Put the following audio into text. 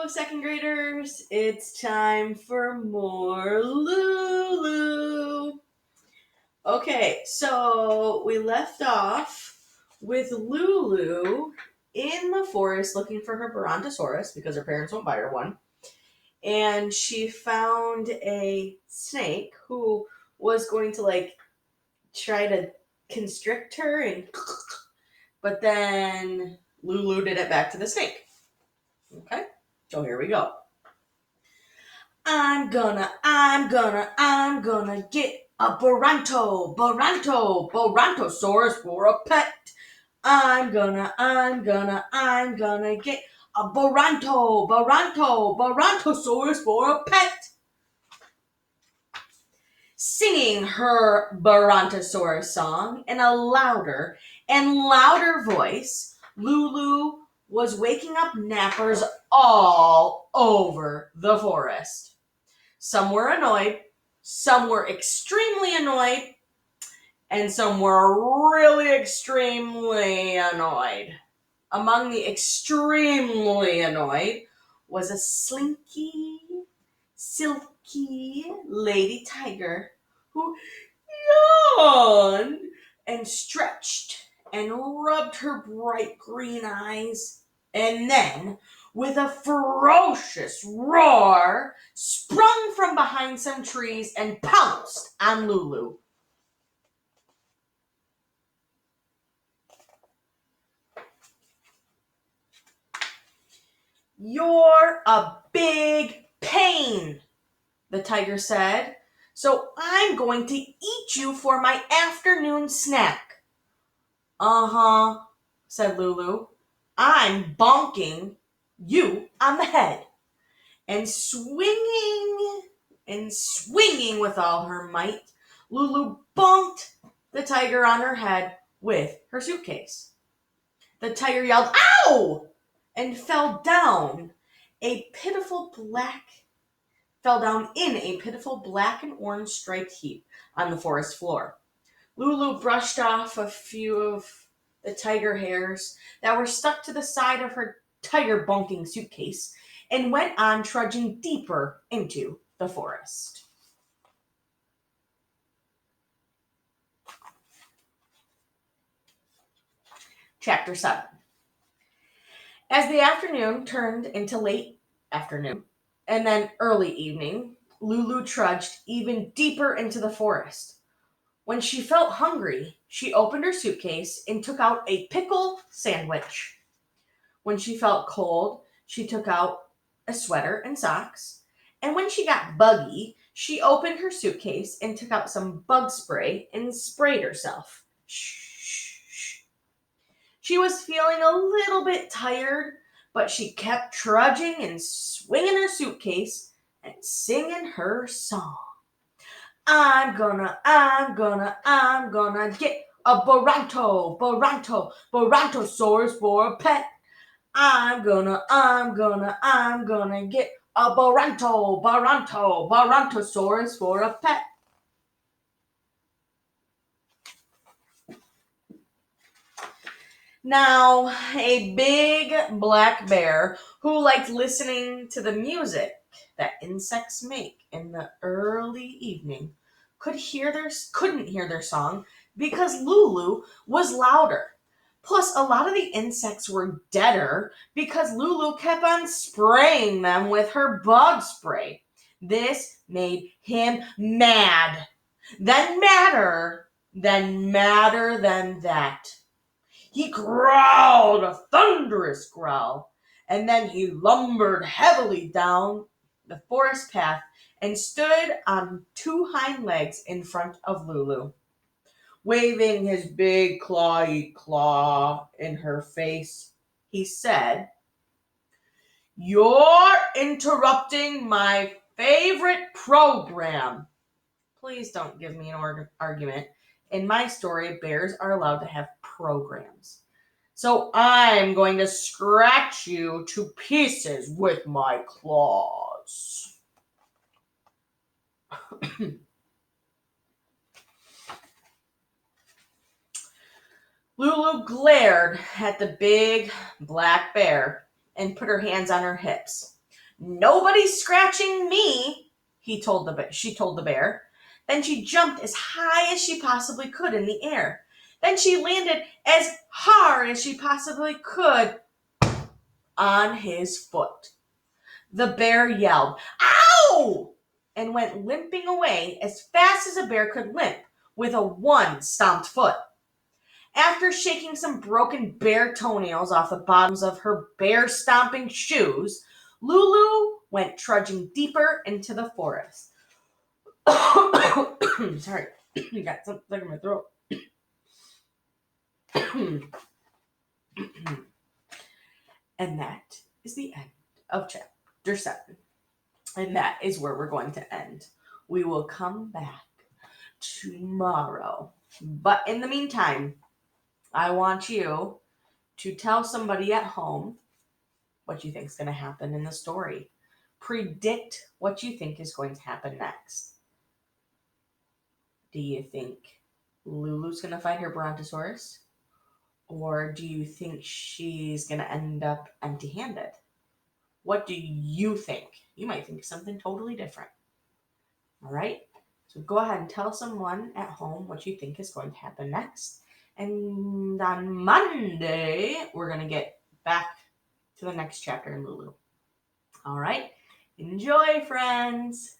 second graders, it's time for more Lulu. Okay, so we left off with Lulu in the forest looking for her Brontosaurus because her parents won't buy her one. And she found a snake who was going to try to constrict her but then Lulu did it back to the snake. Okay, so here we go. I'm gonna get a Brontosaurus for a pet. I'm gonna get a Brontosaurus for a pet. Singing her Brontosaurus song in a louder and louder voice, Lulu was waking up nappers all over the forest. Some were annoyed, some were extremely annoyed, and some were really extremely annoyed. Among the extremely annoyed was a slinky, silky lady tiger who yawned and stretched and rubbed her bright green eyes, and then, with a ferocious roar, sprung from behind some trees and pounced on Lulu. You're a big pain, the tiger said, so I'm going to eat you for my afternoon snack. Uh-huh, said Lulu. I'm bonking you on the head. And swinging with all her might, Lulu bonked the tiger on her head with her suitcase. The tiger yelled, "Ow!" and fell down in a pitiful black and orange striped heap on the forest floor. Lulu brushed off a few of the tiger hairs that were stuck to the side of her tiger bonking suitcase and went on trudging deeper into the forest. Chapter 7. As the afternoon turned into late afternoon and then early evening, Lulu trudged even deeper into the forest. When she felt hungry, she opened her suitcase and took out a pickle sandwich. When she felt cold, she took out a sweater and socks. And when she got buggy, she opened her suitcase and took out some bug spray and sprayed herself. Shh. She was feeling a little bit tired, but she kept trudging and swinging her suitcase and singing her song. I'm gonna get a Brontosaurus for a pet. I'm gonna get a Brontosaurus for a pet. Now, a big black bear who liked listening to the music that insects make in the early evening couldn't hear their song because Lulu was louder. Plus, a lot of the insects were deader because Lulu kept on spraying them with her bug spray. This made him mad. Then madder than that. He growled a thunderous growl, and then he lumbered heavily down the forest path and stood on two hind legs in front of Lulu. Waving his big clawy claw in her face, he said, "You're interrupting my favorite program." Please don't give me an argument. In my story, bears are allowed to have programs. So I'm going to scratch you to pieces with my claws. Lulu glared at the big black bear and put her hands on her hips. "Nobody's scratching me," she told the bear. Then she jumped as high as she possibly could in the air. Then she landed as hard as she possibly could on his foot. The bear yelled, "Ow!" and went limping away as fast as a bear could limp with a one-stomped foot. After shaking some broken bear toenails off the bottoms of her bear stomping shoes, Lulu went trudging deeper into the forest. Sorry, I got something stuck in my throat. And that is the end of chapter 7. And that is where we're going to end. We will come back tomorrow. But in the meantime, I want you to tell somebody at home what you think is going to happen in the story. Predict what you think is going to happen next. Do you think Lulu's going to fight her Brontosaurus? Or do you think she's going to end up empty-handed? What do you think? You might think something totally different. All right? So go ahead and tell someone at home what you think is going to happen next. And on Monday, we're going to get back to the next chapter in Lulu. All right? Enjoy, friends.